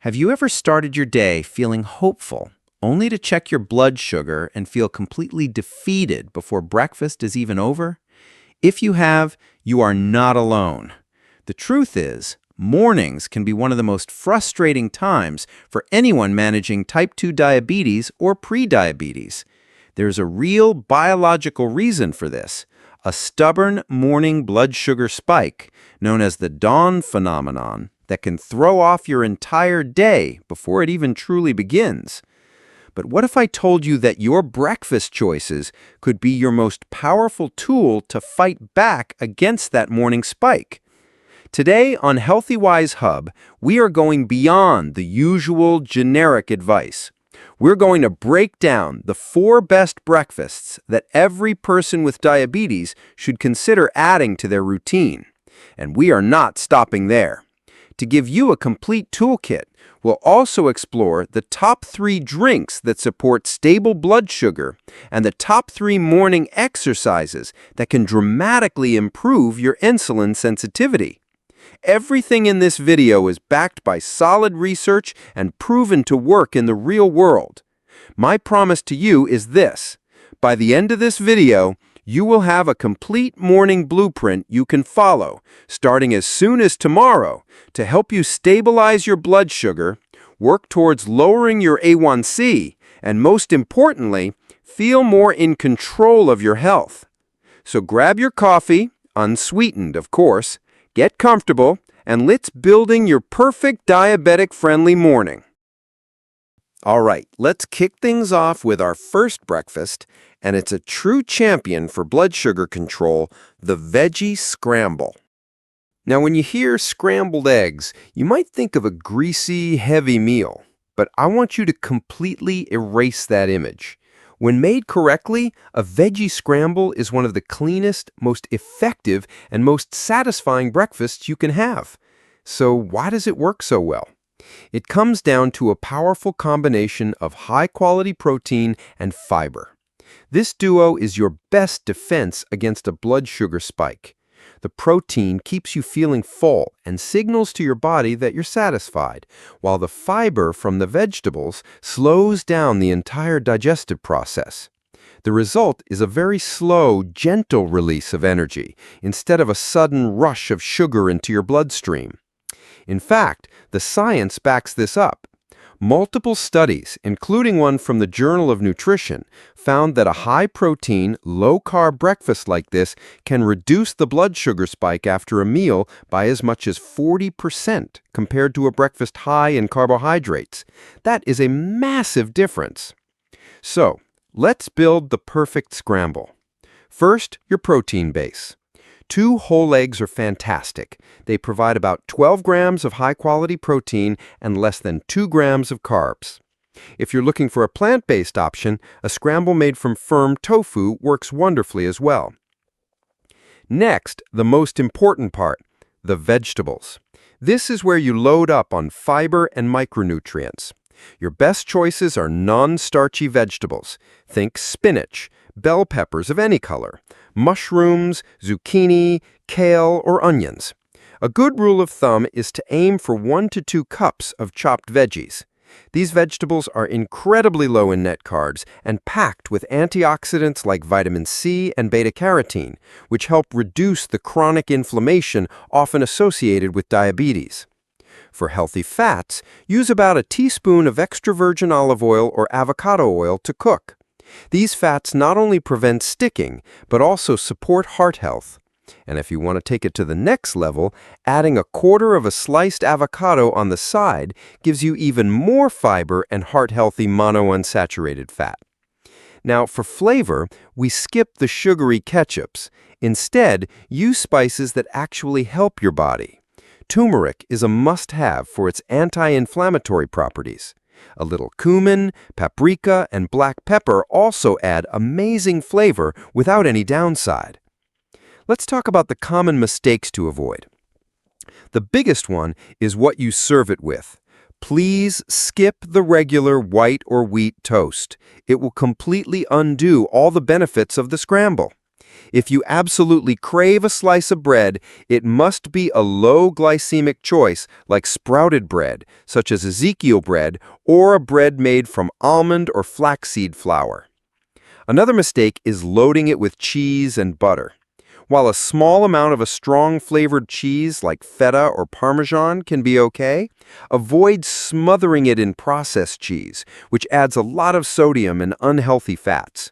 Have you ever started your day feeling hopeful, only to check your blood sugar and feel completely defeated before breakfast is even over? If you have, you are not alone. The truth is, mornings can be one of the most frustrating times for anyone managing type 2 diabetes or prediabetes. There's a real biological reason for this, a stubborn morning blood sugar spike known as the dawn phenomenon that can throw off your entire day before it even truly begins. But what if I told you that your breakfast choices could be your most powerful tool to fight back against that morning spike? Today on HealthyWise Hub, we are going beyond the usual generic advice. We're going to break down the 4 best breakfasts that every person with diabetes should consider adding to their routine. And we are not stopping there. To give you a complete toolkit, we'll also explore the top 3 drinks that support stable blood sugar and the top 3 morning exercises that can dramatically improve your insulin sensitivity. Everything in this video is backed by solid research and proven to work in the real world. My promise to you is this: by the end of this video, you will have a complete morning blueprint you can follow, starting as soon as tomorrow, to help you stabilize your blood sugar, work towards lowering your A1C, and most importantly, feel more in control of your health. So grab your coffee, unsweetened of course, get comfortable, and let's building your perfect diabetic-friendly morning. All right, let's kick things off with our first breakfast, and it's a true champion for blood sugar control, the Veggie Scramble. Now, when you hear scrambled eggs, you might think of a greasy, heavy meal, but I want you to completely erase that image. When made correctly, a veggie scramble is one of the cleanest, most effective, and most satisfying breakfasts you can have. So why does it work so well? It comes down to a powerful combination of high-quality protein and fiber. This duo is your best defense against a blood sugar spike. The protein keeps you feeling full and signals to your body that you're satisfied, while the fiber from the vegetables slows down the entire digestive process. The result is a very slow, gentle release of energy, instead of a sudden rush of sugar into your bloodstream. In fact, the science backs this up. Multiple studies, including one from the Journal of Nutrition, found that a high-protein, low-carb breakfast like this can reduce the blood sugar spike after a meal by as much as 40% compared to a breakfast high in carbohydrates. That is a massive difference. So, let's build the perfect scramble. First, your protein base. 2 whole eggs are fantastic. They provide about 12 grams of high-quality protein and less than 2 grams of carbs. If you're looking for a plant-based option, a scramble made from firm tofu works wonderfully as well. Next, the most important part, the vegetables. This is where you load up on fiber and micronutrients. Your best choices are non-starchy vegetables. Think spinach, bell peppers of any color, mushrooms, zucchini, kale, or onions. A good rule of thumb is to aim for 1 to 2 cups of chopped veggies. These vegetables are incredibly low in net carbs and packed with antioxidants like vitamin C and beta-carotene, which help reduce the chronic inflammation often associated with diabetes. For healthy fats, use about a teaspoon of extra virgin olive oil or avocado oil to cook. These fats not only prevent sticking, but also support heart health. And if you want to take it to the next level, adding a quarter of a sliced avocado on the side gives you even more fiber and heart-healthy monounsaturated fat. Now, for flavor, we skip the sugary ketchups. Instead, use spices that actually help your body. Turmeric is a must-have for its anti-inflammatory properties. A little cumin, paprika, and black pepper also add amazing flavor without any downside. Let's talk about the common mistakes to avoid. The biggest one is what you serve it with. Please skip the regular white or wheat toast. It will completely undo all the benefits of the scramble. If you absolutely crave a slice of bread, it must be a low glycemic choice like sprouted bread, such as Ezekiel bread, or a bread made from almond or flaxseed flour. Another mistake is loading it with cheese and butter. While a small amount of a strong flavored cheese like feta or Parmesan can be okay, avoid smothering it in processed cheese, which adds a lot of sodium and unhealthy fats.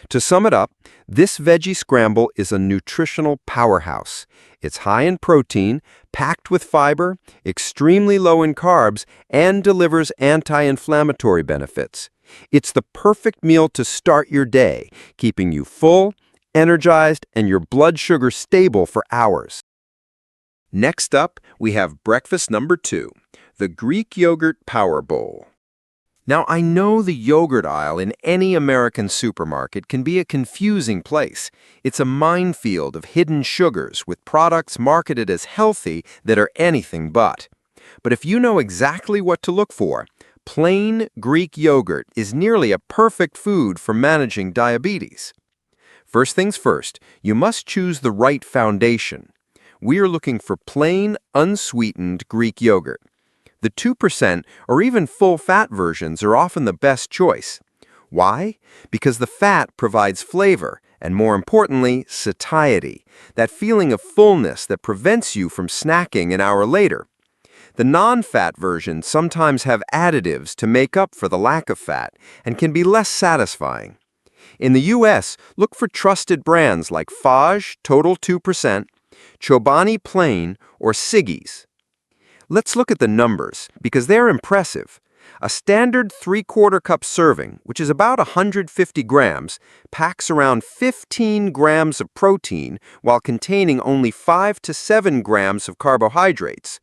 To sum it up, this veggie scramble is a nutritional powerhouse. It's high in protein, packed with fiber, extremely low in carbs, and delivers anti-inflammatory benefits. It's the perfect meal to start your day, keeping you full, energized, and your blood sugar stable for hours. Next up, we have breakfast number 2, the Greek Yogurt Power Bowl. Now, I know the yogurt aisle in any American supermarket can be a confusing place. It's a minefield of hidden sugars with products marketed as healthy that are anything but. But if you know exactly what to look for, plain Greek yogurt is nearly a perfect food for managing diabetes. First things first, you must choose the right foundation. We are looking for plain, unsweetened Greek yogurt. The 2% or even full-fat versions are often the best choice. Why? Because the fat provides flavor and, more importantly, satiety, that feeling of fullness that prevents you from snacking an hour later. The non-fat versions sometimes have additives to make up for the lack of fat and can be less satisfying. In the U.S., look for trusted brands like Fage, Total 2%, Chobani Plain, or Siggi's. Let's look at the numbers, because they're impressive. A standard 3/4 cup serving, which is about 150 grams, packs around 15 grams of protein while containing only 5 to 7 grams of carbohydrates.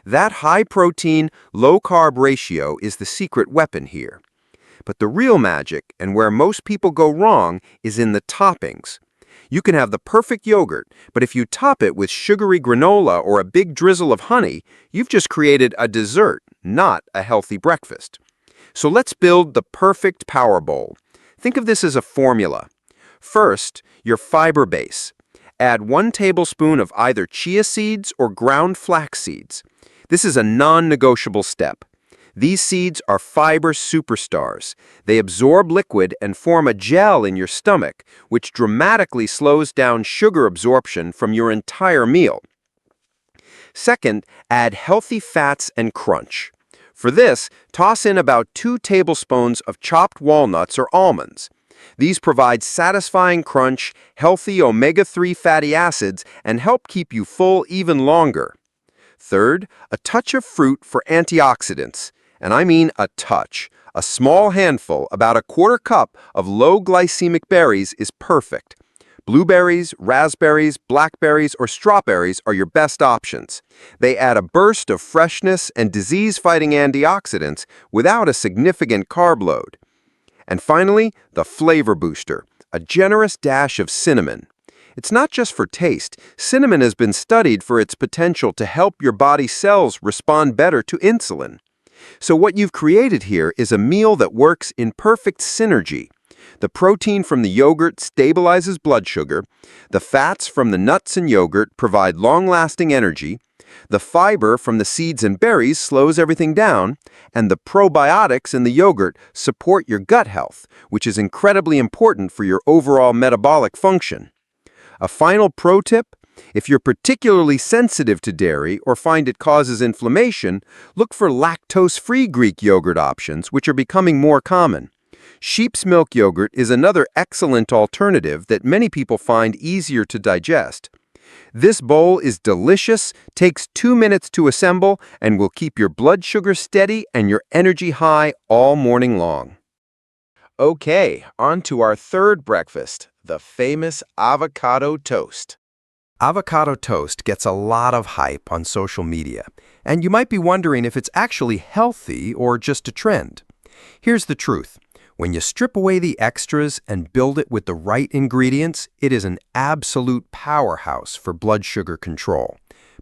That high-protein, low-carb ratio is the secret weapon here. But the real magic, and where most people go wrong, is in the toppings. You can have the perfect yogurt, but if you top it with sugary granola or a big drizzle of honey, you've just created a dessert, not a healthy breakfast. So let's build the perfect power bowl. Think of this as a formula. First, your fiber base. Add 1 tablespoon of either chia seeds or ground flax seeds. This is a non-negotiable step. These seeds are fiber superstars. They absorb liquid and form a gel in your stomach, which dramatically slows down sugar absorption from your entire meal. Second, add healthy fats and crunch. For this, toss in about 2 tablespoons of chopped walnuts or almonds. These provide satisfying crunch, healthy omega-3 fatty acids, and help keep you full even longer. Third, a touch of fruit for antioxidants. And I mean a touch. A small handful, about 1/4 cup of low glycemic berries is perfect. Blueberries, raspberries, blackberries, or strawberries are your best options. They add a burst of freshness and disease-fighting antioxidants without a significant carb load. And finally, the flavor booster, a generous dash of cinnamon. It's not just for taste. Cinnamon has been studied for its potential to help your body's cells respond better to insulin. So what you've created here is a meal that works in perfect synergy. The protein from the yogurt stabilizes blood sugar, the fats from the nuts and yogurt provide long-lasting energy, the fiber from the seeds and berries slows everything down, and the probiotics in the yogurt support your gut health, which is incredibly important for your overall metabolic function. A final pro tip: if you're particularly sensitive to dairy or find it causes inflammation, look for lactose-free Greek yogurt options, which are becoming more common. Sheep's milk yogurt is another excellent alternative that many people find easier to digest. This bowl is delicious, takes 2 minutes to assemble, and will keep your blood sugar steady and your energy high all morning long. Okay, on to our third breakfast, the famous avocado toast. Avocado toast gets a lot of hype on social media, and you might be wondering if it's actually healthy or just a trend. Here's the truth. When you strip away the extras and build it with the right ingredients, it is an absolute powerhouse for blood sugar control.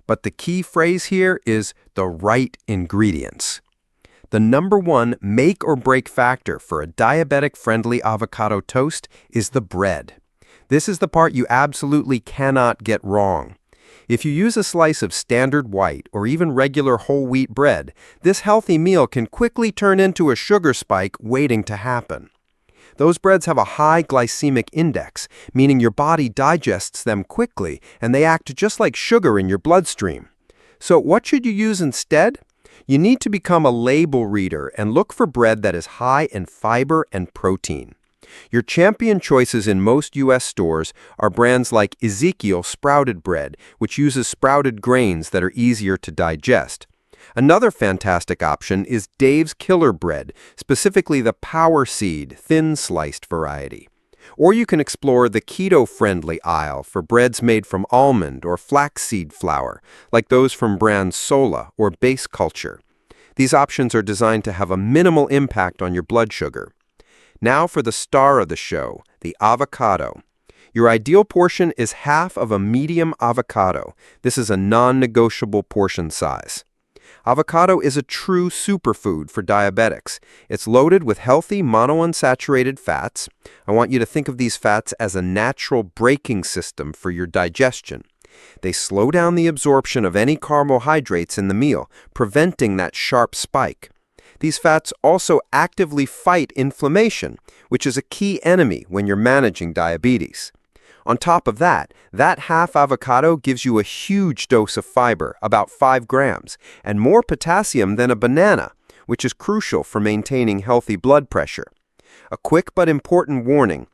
But the key phrase here is the right ingredients. The number one make or break factor for a diabetic-friendly avocado toast is the bread. This is the part you absolutely cannot get wrong. If you use a slice of standard white or even regular whole wheat bread, this healthy meal can quickly turn into a sugar spike waiting to happen. Those breads have a high glycemic index, meaning your body digests them quickly and they act just like sugar in your bloodstream. So what should you use instead? You need to become a label reader and look for bread that is high in fiber and protein. Your champion choices in most U.S. stores are brands like Ezekiel sprouted bread, which uses sprouted grains that are easier to digest. Another fantastic option is Dave's Killer Bread, specifically the Power Seed, thin-sliced variety. Or you can explore the keto-friendly aisle for breads made from almond or flaxseed flour, like those from brands Sola or Base Culture. These options are designed to have a minimal impact on your blood sugar. Now for the star of the show, the avocado. Your ideal portion is half of a medium avocado. This is a non-negotiable portion size. Avocado is a true superfood for diabetics. It's loaded with healthy monounsaturated fats. I want you to think of these fats as a natural braking system for your digestion. They slow down the absorption of any carbohydrates in the meal, preventing that sharp spike. These fats also actively fight inflammation, which is a key enemy when you're managing diabetes. On top of that half avocado gives you a huge dose of fiber, about 5 grams, and more potassium than a banana, which is crucial for maintaining healthy blood pressure. A quick but important warning: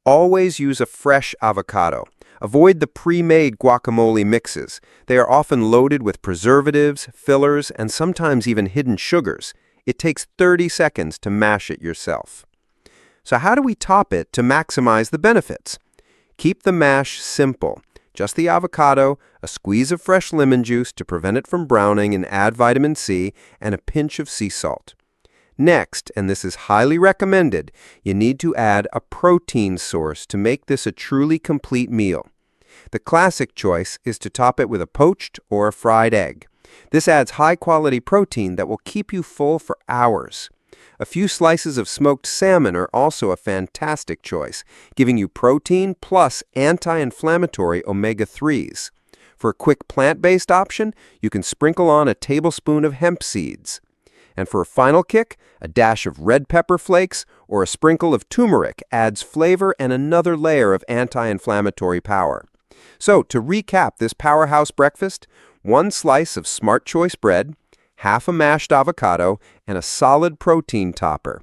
always use a fresh avocado. Avoid the pre-made guacamole mixes. They are often loaded with preservatives, fillers, and sometimes even hidden sugars. It takes 30 seconds to mash it yourself. So how do we top it to maximize the benefits? Keep the mash simple. Just the avocado, a squeeze of fresh lemon juice to prevent it from browning and add vitamin C, and a pinch of sea salt. Next, and this is highly recommended, you need to add a protein source to make this a truly complete meal. The classic choice is to top it with a poached or a fried egg. This adds high-quality protein that will keep you full for hours. A few slices of smoked salmon are also a fantastic choice, giving you protein plus anti-inflammatory omega-3s. For a quick plant-based option, you can sprinkle on a tablespoon of hemp seeds. And for a final kick, a dash of red pepper flakes or a sprinkle of turmeric adds flavor and another layer of anti-inflammatory power. So, to recap this powerhouse breakfast: 1 slice of Smart Choice bread, half a mashed avocado, and a solid protein topper.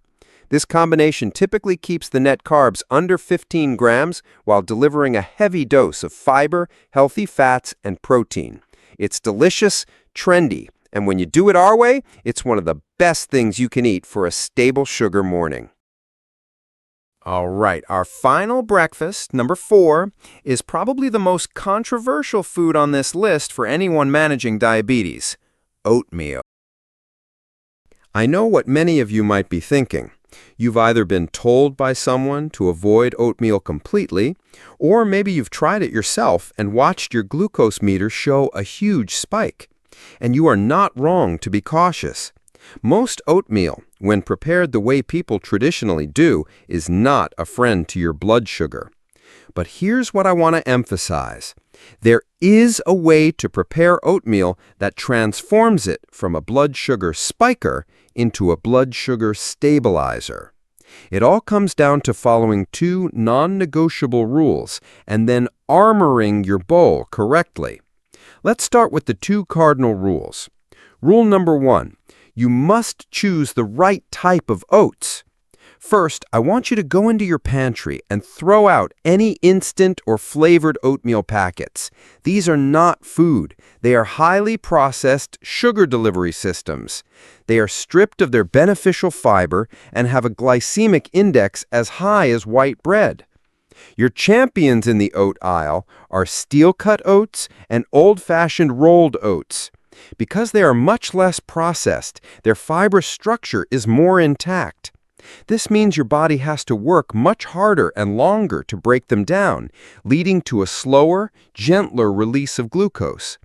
This combination typically keeps the net carbs under 15 grams while delivering a heavy dose of fiber, healthy fats, and protein. It's delicious, trendy, and when you do it our way, it's one of the best things you can eat for a stable sugar morning. All right, our final breakfast, number 4, is probably the most controversial food on this list for anyone managing diabetes: oatmeal. I know what many of you might be thinking. You've either been told by someone to avoid oatmeal completely, or maybe you've tried it yourself and watched your glucose meter show a huge spike. And you are not wrong to be cautious. Most oatmeal, when prepared the way people traditionally do, is not a friend to your blood sugar. But here's what I want to emphasize. There is a way to prepare oatmeal that transforms it from a blood sugar spiker into a blood sugar stabilizer. It all comes down to following 2 non-negotiable rules and then armoring your bowl correctly. Let's start with the 2 cardinal rules. Rule number 1, you must choose the right type of oats. First, I want you to go into your pantry and throw out any instant or flavored oatmeal packets. These are not food. They are highly processed sugar delivery systems. They are stripped of their beneficial fiber and have a glycemic index as high as white bread. Your champions in the oat aisle are steel-cut oats and old-fashioned rolled oats. Because they are much less processed, their fiber structure is more intact. This means your body has to work much harder and longer to break them down, leading to a slower, gentler release of glucose.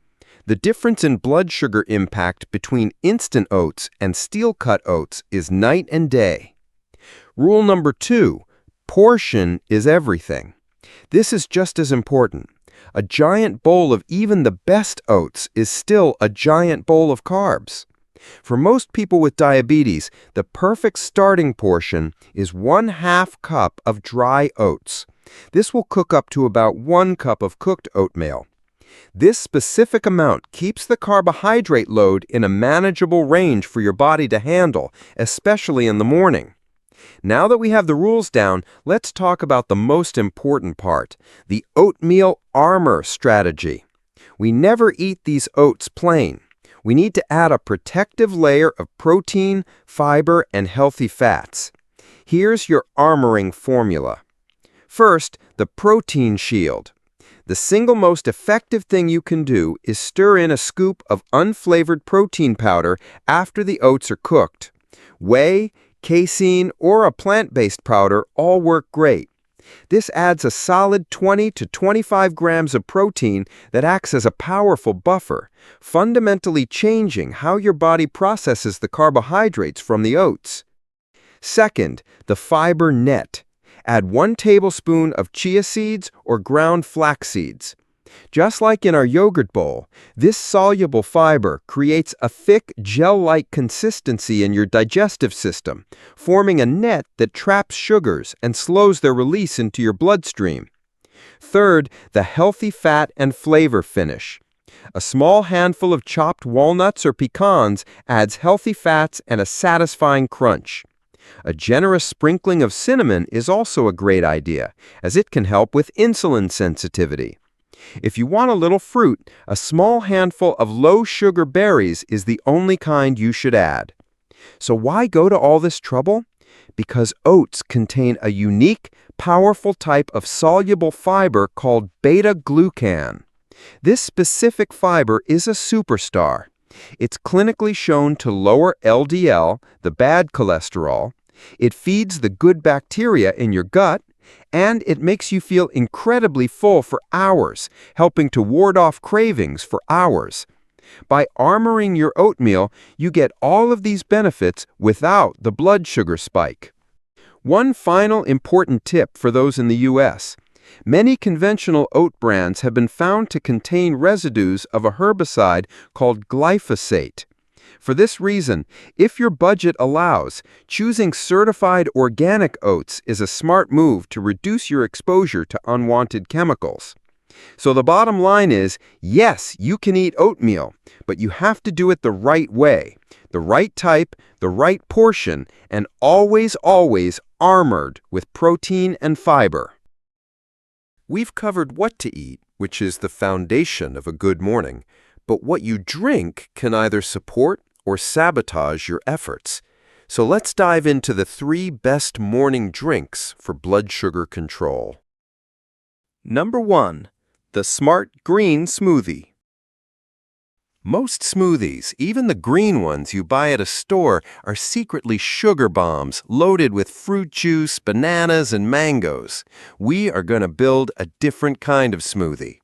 The difference in blood sugar impact between instant oats and steel-cut oats is night and day. Rule number 2, portion is everything. This is just as important. A giant bowl of even the best oats is still a giant bowl of carbs. For most people with diabetes, the perfect starting portion is 1/2 cup of dry oats. This will cook up to about 1 cup of cooked oatmeal. This specific amount keeps the carbohydrate load in a manageable range for your body to handle, especially in the morning. Now that we have the rules down, let's talk about the most important part, the oatmeal armor strategy. We never eat these oats plain. We need to add a protective layer of protein, fiber, and healthy fats. Here's your armoring formula. First, the protein shield. The single most effective thing you can do is stir in a scoop of unflavored protein powder after the oats are cooked. Whey, casein, or a plant-based powder all work great. This adds a solid 20 to 25 grams of protein that acts as a powerful buffer, fundamentally changing how your body processes the carbohydrates from the oats. Second, the fiber net. Add 1 tablespoon of chia seeds or ground flax seeds. Just like in our yogurt bowl, this soluble fiber creates a thick, gel-like consistency in your digestive system, forming a net that traps sugars and slows their release into your bloodstream. Third, the healthy fat and flavor finish. A small handful of chopped walnuts or pecans adds healthy fats and a satisfying crunch. A generous sprinkling of cinnamon is also a great idea, as it can help with insulin sensitivity. If you want a little fruit, a small handful of low-sugar berries is the only kind you should add. So why go to all this trouble? Because oats contain a unique, powerful type of soluble fiber called beta-glucan. This specific fiber is a superstar. It's clinically shown to lower LDL, the bad cholesterol. It feeds the good bacteria in your gut, and it makes you feel incredibly full for hours, helping to ward off cravings for hours. By armoring your oatmeal, you get all of these benefits without the blood sugar spike. One final important tip for those in the U.S. Many conventional oat brands have been found to contain residues of a herbicide called glyphosate. For this reason, if your budget allows, choosing certified organic oats is a smart move to reduce your exposure to unwanted chemicals. So the bottom line is, yes, you can eat oatmeal, but you have to do it the right way, the right type, the right portion, and always, always armored with protein and fiber. We've covered what to eat, which is the foundation of a good morning, but what you drink can either support or sabotage your efforts. So let's dive into the 3 best morning drinks for blood sugar control. Number 1. The Smart Green Smoothie. Most smoothies, even the green ones you buy at a store, are secretly sugar bombs loaded with fruit juice, bananas, and mangoes. We are going to build a different kind of smoothie.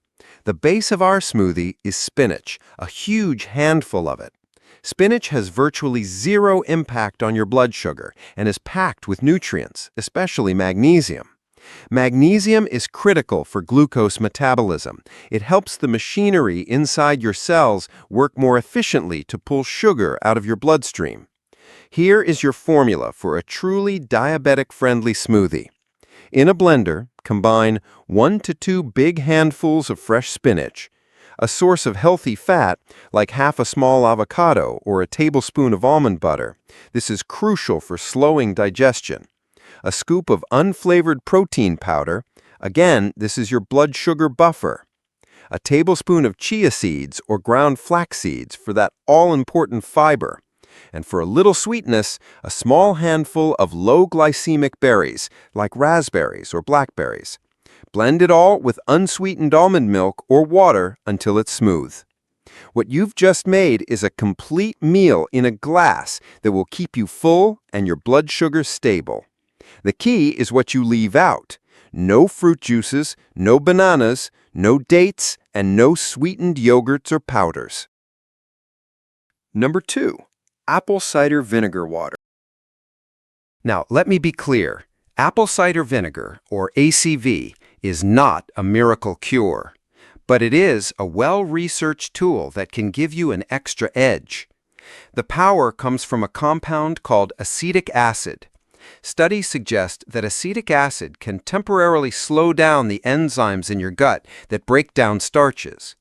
The base of our smoothie is spinach, a huge handful of it. Spinach has virtually zero impact on your blood sugar and is packed with nutrients, especially magnesium. Magnesium is critical for glucose metabolism. It helps the machinery inside your cells work more efficiently to pull sugar out of your bloodstream. Here is your formula for a truly diabetic-friendly smoothie. In a blender, combine 1 to 2 big handfuls of fresh spinach, a source of healthy fat like half a small avocado or a tablespoon of almond butter. This is crucial for slowing digestion. A scoop of unflavored protein powder. Again, this is your blood sugar buffer. A tablespoon of chia seeds or ground flax seeds for that all-important fiber. And for a little sweetness, a small handful of low-glycemic berries like raspberries or blackberries. Blend it all with unsweetened almond milk or water until it's smooth. What you've just made is a complete meal in a glass that will keep you full and your blood sugar stable. The key is what you leave out. No fruit juices, no bananas, no dates, and no sweetened yogurts or powders. Number 2. Apple cider vinegar water. Now, let me be clear. Apple cider vinegar, or ACV, is not a miracle cure, but it is a well-researched tool that can give you an extra edge. The power comes from a compound called acetic acid. Studies suggest that acetic acid can temporarily slow down the enzymes in your gut that break down starches.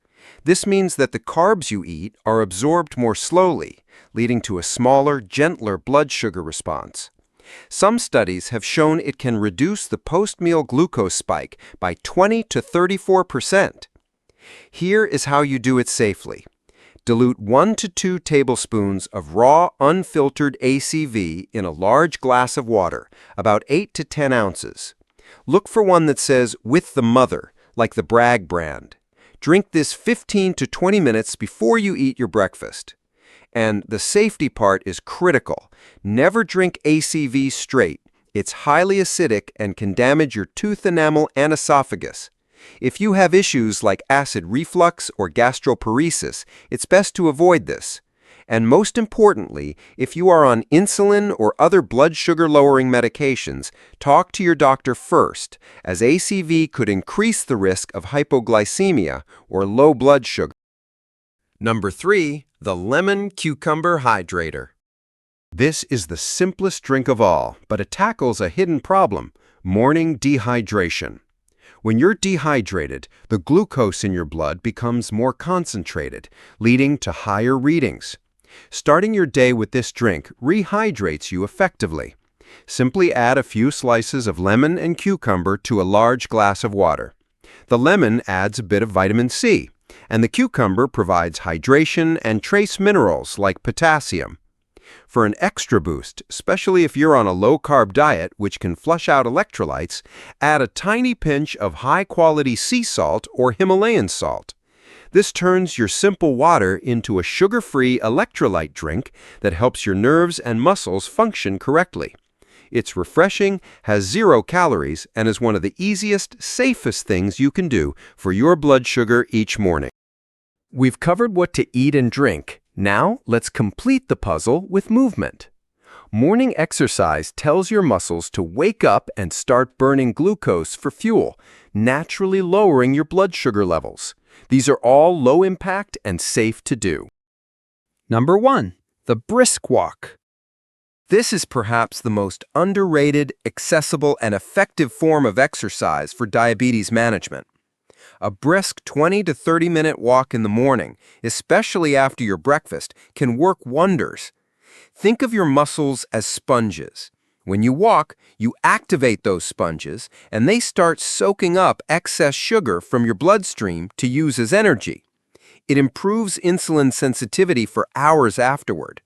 This means that the carbs you eat are absorbed more slowly, leading to a smaller, gentler blood sugar response. Some studies have shown it can reduce the post-meal glucose spike by 20 to 34%. Here is how you do it safely. Dilute 1 to 2 tablespoons of raw, unfiltered ACV in a large glass of water, about 8 to 10 ounces. Look for one that says, "with the mother," like the Bragg brand. Drink this 15 to 20 minutes before you eat your breakfast. And the safety part is critical. Never drink ACV straight. It's highly acidic and can damage your tooth enamel and esophagus. If you have issues like acid reflux or gastroparesis, it's best to avoid this. And most importantly, if you are on insulin or other blood sugar-lowering medications, talk to your doctor first, as ACV could increase the risk of hypoglycemia or low blood sugar. Number 3, the Lemon Cucumber Hydrator. This is the simplest drink of all, but it tackles a hidden problem: morning dehydration. When you're dehydrated, the glucose in your blood becomes more concentrated, leading to higher readings. Starting your day with this drink rehydrates you effectively. Simply add a few slices of lemon and cucumber to a large glass of water. The lemon adds a bit of vitamin C, and the cucumber provides hydration and trace minerals like potassium. For an extra boost, especially if you're on a low-carb diet which can flush out electrolytes, add a tiny pinch of high-quality sea salt or Himalayan salt. This turns your simple water into a sugar-free electrolyte drink that helps your nerves and muscles function correctly. It's refreshing, has 0 calories, and is one of the easiest, safest things you can do for your blood sugar each morning. We've covered what to eat and drink. Now, let's complete the puzzle with movement. Morning exercise tells your muscles to wake up and start burning glucose for fuel, naturally lowering your blood sugar levels. These are all low impact and safe to do. Number 1, the brisk walk. This is perhaps the most underrated, accessible, and effective form of exercise for diabetes management. A brisk 20 to 30-minute walk in the morning, especially after your breakfast, can work wonders. Think of your muscles as sponges. When you walk, you activate those sponges, and they start soaking up excess sugar from your bloodstream to use as energy. It improves insulin sensitivity for hours afterward.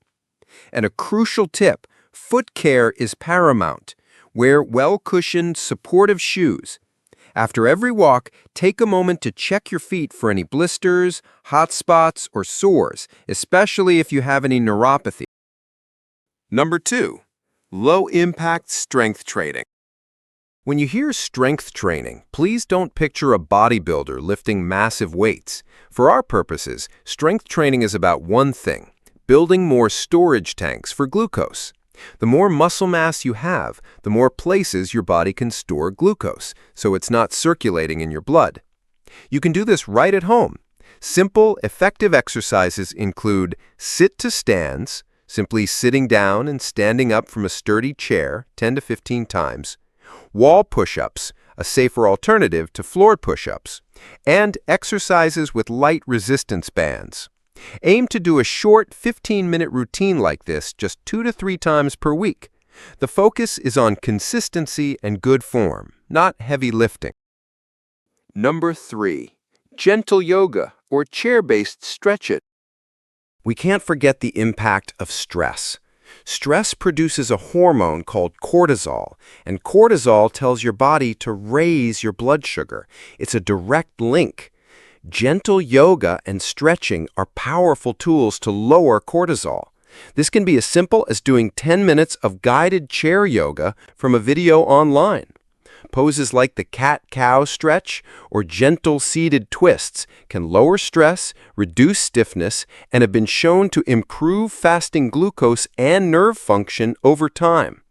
And a crucial tip, foot care is paramount. Wear well-cushioned, supportive shoes. After every walk, take a moment to check your feet for any blisters, hot spots, or sores, especially if you have any neuropathy. Number 2, low-impact strength training. When you hear strength training, please don't picture a bodybuilder lifting massive weights. For our purposes, strength training is about one thing: building more storage tanks for glucose. The more muscle mass you have, the more places your body can store glucose, so it's not circulating in your blood. You can do this right at home. Simple, effective exercises include sit-to-stands, simply sitting down and standing up from a sturdy chair 10 to 15 times, wall push-ups, a safer alternative to floor push-ups, and exercises with light resistance bands. Aim to do a short 15-minute routine like this just 2 to 3 times per week. The focus is on consistency and good form, not heavy lifting. Number 3, gentle yoga or chair-based stretch it. We can't forget the impact of stress. Stress produces a hormone called cortisol, and cortisol tells your body to raise your blood sugar. It's a direct link. Gentle yoga and stretching are powerful tools to lower cortisol. This can be as simple as doing 10 minutes of guided chair yoga from a video online. Poses like the cat-cow stretch or gentle seated twists can lower stress, reduce stiffness, and have been shown to improve fasting glucose and nerve function over time.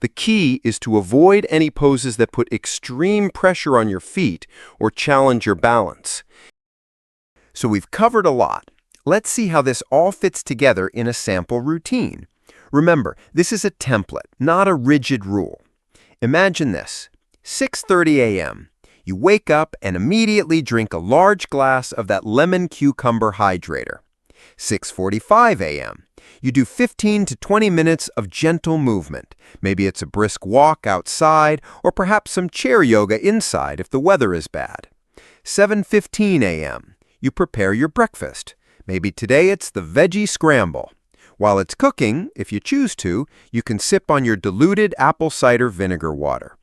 The key is to avoid any poses that put extreme pressure on your feet or challenge your balance. So we've covered a lot. Let's see how this all fits together in a sample routine. Remember, this is a template, not a rigid rule. Imagine this. 6:30 a.m. You wake up and immediately drink a large glass of that lemon cucumber hydrator. 6:45 a.m. You do 15 to 20 minutes of gentle movement. Maybe it's a brisk walk outside or perhaps some chair yoga inside if the weather is bad. 7:15 a.m. You prepare your breakfast. Maybe today it's the Veggie Scramble. While it's cooking, if you choose to, you can sip on your diluted apple cider vinegar water.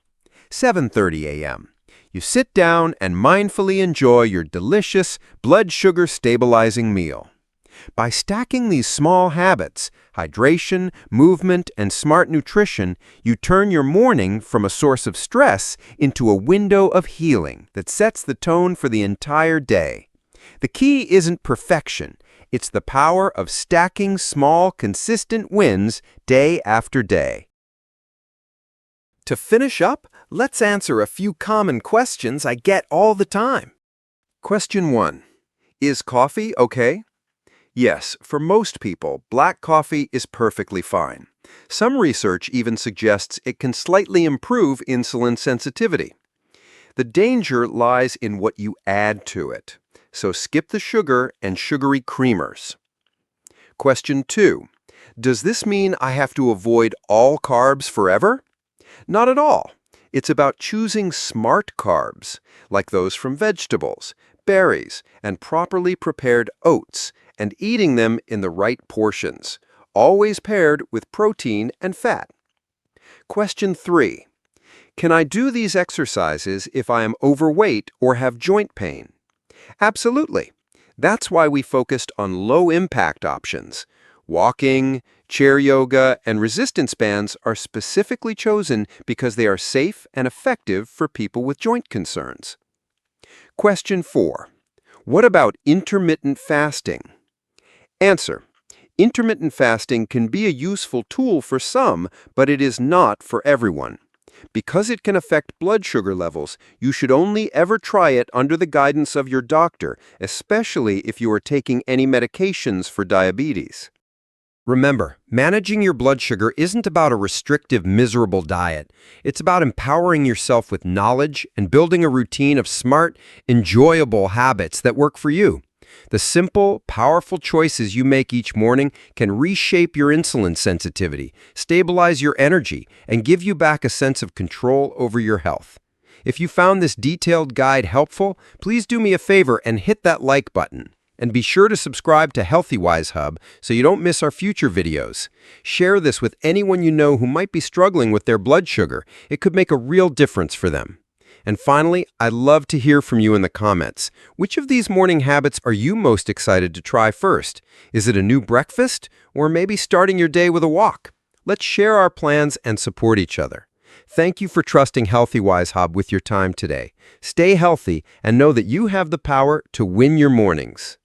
7:30 a.m. You sit down and mindfully enjoy your delicious blood sugar stabilizing meal. By stacking these small habits, hydration, movement, and smart nutrition, you turn your morning from a source of stress into a window of healing that sets the tone for the entire day. The key isn't perfection. It's the power of stacking small, consistent wins day after day. To finish up, let's answer a few common questions I get all the time. Question 1. Is coffee okay? Yes, for most people, black coffee is perfectly fine. Some research even suggests it can slightly improve insulin sensitivity. The danger lies in what you add to it. So skip the sugar and sugary creamers. Question 2. Does this mean I have to avoid all carbs forever? Not at all. It's about choosing smart carbs, like those from vegetables, berries, and properly prepared oats, and eating them in the right portions, always paired with protein and fat. Question 3. Can I do these exercises if I am overweight or have joint pain? Absolutely. That's why we focused on low-impact options. Walking, chair yoga, and resistance bands are specifically chosen because they are safe and effective for people with joint concerns. Question 4. What about intermittent fasting? Answer. Intermittent fasting can be a useful tool for some, but it is not for everyone. Because it can affect blood sugar levels, you should only ever try it under the guidance of your doctor, especially if you are taking any medications for diabetes. Remember, managing your blood sugar isn't about a restrictive, miserable diet. It's about empowering yourself with knowledge and building a routine of smart, enjoyable habits that work for you. The simple, powerful choices you make each morning can reshape your insulin sensitivity, stabilize your energy, and give you back a sense of control over your health. If you found this detailed guide helpful, please do me a favor and hit that like button. And be sure to subscribe to HealthyWise Hub so you don't miss our future videos. Share this with anyone you know who might be struggling with their blood sugar. It could make a real difference for them. And finally, I'd love to hear from you in the comments. Which of these morning habits are you most excited to try first? Is it a new breakfast, or maybe starting your day with a walk? Let's share our plans and support each other. Thank you for trusting HealthyWise Hub with your time today. Stay healthy and know that you have the power to win your mornings.